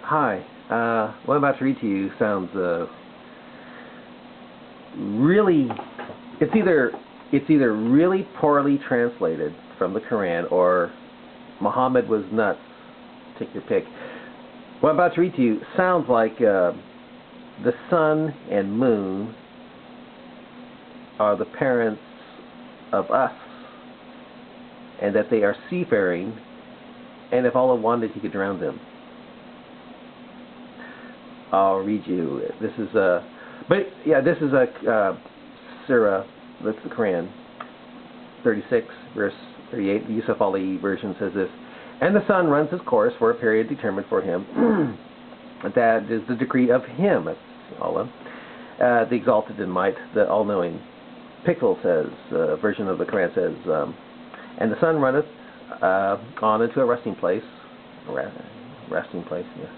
Hi. What I'm about to read to you sounds really. It's either really poorly translated from the Quran or Muhammad was nuts. Take your pick. What I'm about to read to you sounds like the sun and moon are the parents of us, and that they are seafaring, and if Allah wanted, He could drown them. I'll read you. This is this is a surah. That's the Quran, 36, verse 38. The Yusuf Ali version says this: "And the sun runs his course for a period determined for him. That is the decree of Him." That's Allah, the exalted in might, the all-knowing. Pickle says, version of the Quran says, "And the sun runneth on into a resting place." Resting place, yeah.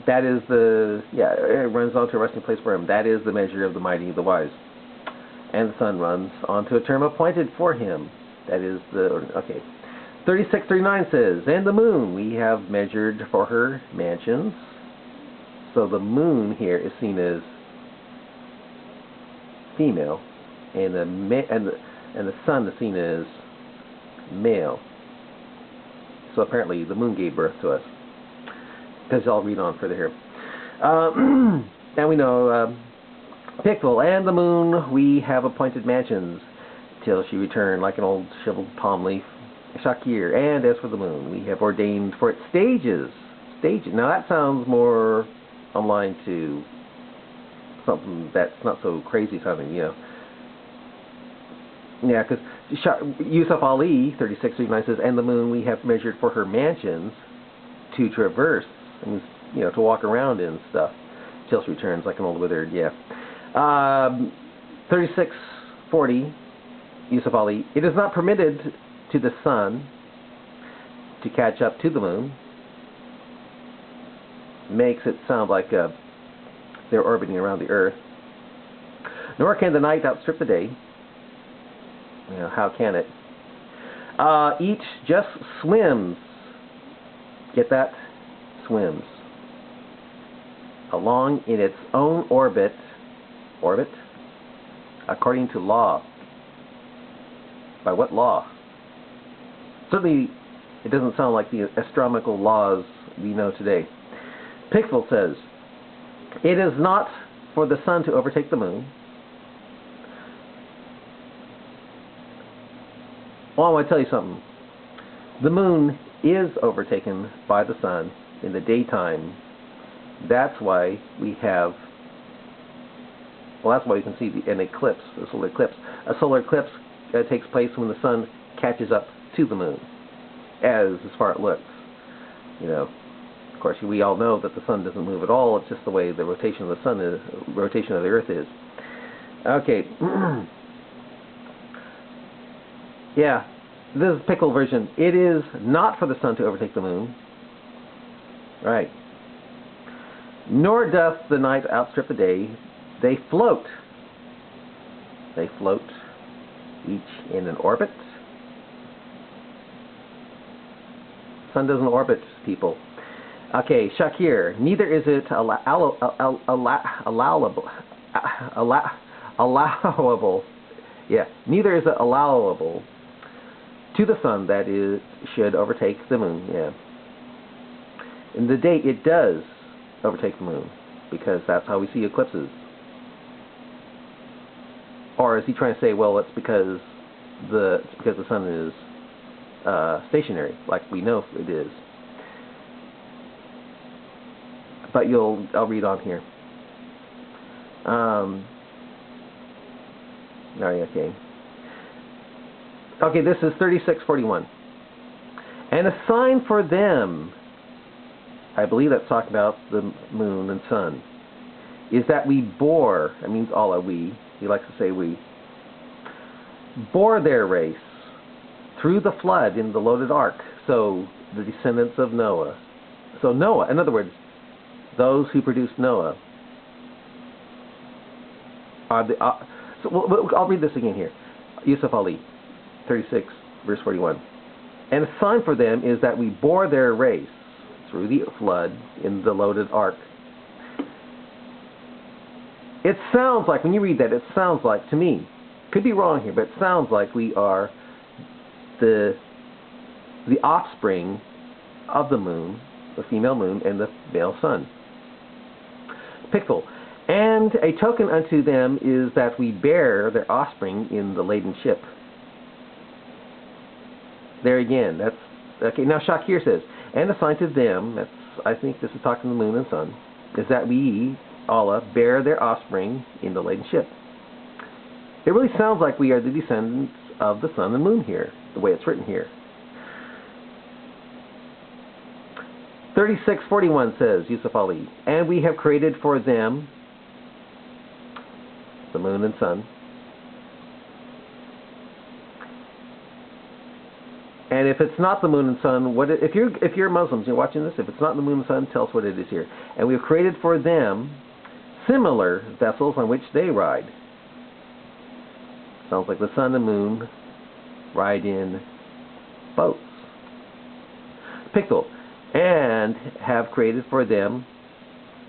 That is it runs on to a resting place for him. That is the measure of the mighty, the wise. And the sun runs on to a term appointed for him. That is 36:39 says, "And the moon we have measured for her mansions." So the moon here is seen as female, and the sun is seen as male. So apparently the moon gave birth to us. Because I'll read on further here. And we know, Pickle, "And the moon we have appointed mansions till she return like an old shriveled palm leaf." Shakir, "And as for the moon, we have ordained for its stages." Stages. Now that sounds more online to something that's not so crazy sounding, you know. Yeah, because Yusuf Ali, 36:39 says, "And the moon we have measured for her mansions to traverse," and, to walk around and stuff, till she returns like an old withered, 36:40, Yusuf Ali, "It is not permitted to the sun to catch up to the moon." Makes it sound like they're orbiting around the earth. "Nor can the night outstrip the day." How can it? "Each just swims." Get that? Swims along in its own orbit, according to law. By what law? Certainly, it doesn't sound like the astronomical laws we know today. Pickle says, "It is not for the sun to overtake the moon." Well, I want to tell you something. The moon is overtaken by the sun in the daytime. That's why we have, that's why you can see an eclipse, a solar eclipse. A solar eclipse takes place when the sun catches up to the moon, as far as it looks. Of course, we all know that the sun doesn't move at all. It's just the way the rotation of the sun is, rotation of the earth is. Okay. Yeah. This is Pickle version. "It is not for the sun to overtake the moon." Right. "Nor doth the night outstrip the day. They float." They float, each in an orbit. Sun doesn't orbit people. Okay, Shakir, "Neither is it allowable. Yeah, neither is it allowable to the sun that it should overtake the moon." Yeah. In the day, it does overtake the moon, because that's how we see eclipses. Or is he trying to say, well, it's because the sun is stationary, like we know it is? But I'll read on here. Okay, this is 36:41. "And a sign for them," I believe that's talking about the moon and sun, "is that we bore," that means Allah, we, he likes to say we, "bore their race through the flood in the loaded ark." So, the descendants of Noah. So Noah, in other words, those who produced Noah, are the... I'll read this again here. Yusuf Ali, 36, verse 41. "And a sign for them is that we bore their race through the flood in the loaded ark. It sounds like, when you read that, it sounds like, to me, could be wrong here, but it sounds like we are the offspring of the moon, the female moon, and the male sun. Pictal. And a token unto them is that we bear their offspring in the laden ship. There again, that's okay. Now Shakir says, and a sign to them, that's, I think this is talking to the moon and sun, is that we, Allah, bear their offspring in the laden ship. It really sounds like we are the descendants of the sun and moon here, the way it's written here. 36:41 says, Yusuf Ali, and we have created for them, the moon and sun, and if it's not the moon and sun, if you're Muslims, you're watching this, if it's not the moon and sun, tell us what it is here. And we have created for them similar vessels on which they ride. Sounds like the sun and moon ride in boats. Pictal. And have created for them,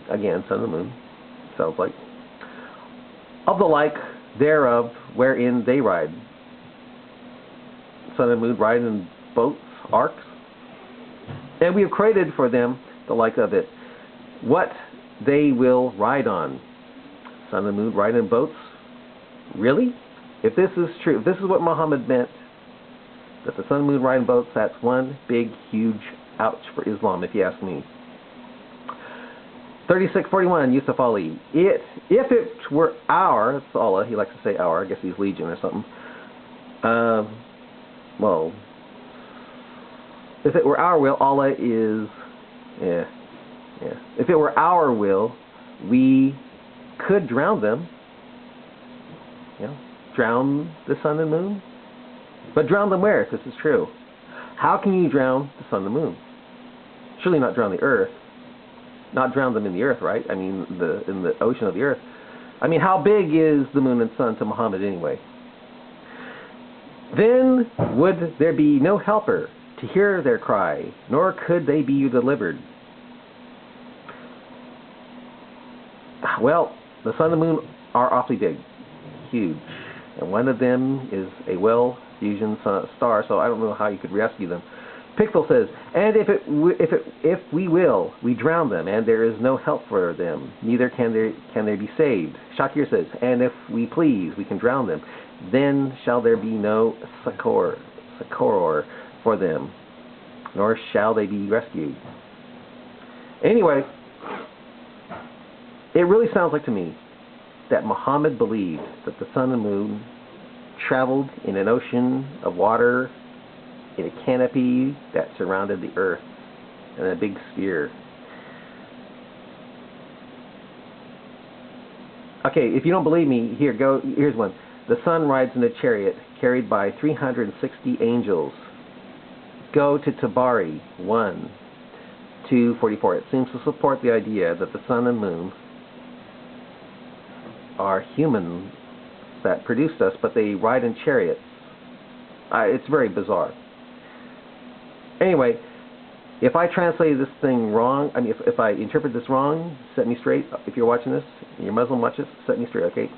again, sun and moon, sounds like, of the like thereof wherein they ride. Sun and moon ride in boats, arks. And we have created for them the like of it, what they will ride on. Sun and moon ride in boats? Really? If this is true, if this is what Muhammad meant, that the sun and moon ride in boats, that's one big, huge ouch for Islam, if you ask me. 36:41, Yusuf Ali. If it were our, that's Allah, he likes to say our, I guess he's Legion or something. Well, if it were our will, Allah is, yeah. If it were our will, we could drown them. Drown the sun and moon. But drown them where, if this is true? How can you drown the sun and the moon? Surely not drown the earth. Not drown them in the earth, right? I mean, in the ocean of the earth. I mean, how big is the moon and sun to Muhammad anyway? Then would there be no helper to hear their cry, nor could they be delivered. Well, the sun and the moon are awfully big, huge, and one of them is a well-fusion star, so I don't know how you could rescue them. Pictal says, and if we will, we drown them, and there is no help for them, neither can they be saved. Shakir says, and if we please, we can drown them, then shall there be no succor for them, nor shall they be rescued. Anyway, it really sounds like to me that Muhammad believed that the sun and moon traveled in an ocean of water in a canopy that surrounded the earth in a big sphere. Okay, if you don't believe me, here's one. The sun rides in a chariot carried by 360 angels. Go to Tabari 1:244. It seems to support the idea that the sun and moon are humans that produced us, but they ride in chariots. It's very bizarre. Anyway, if I translated this thing wrong, I mean, if I interpret this wrong, set me straight. If you're watching this, you're Muslim, watch this, set me straight, okay?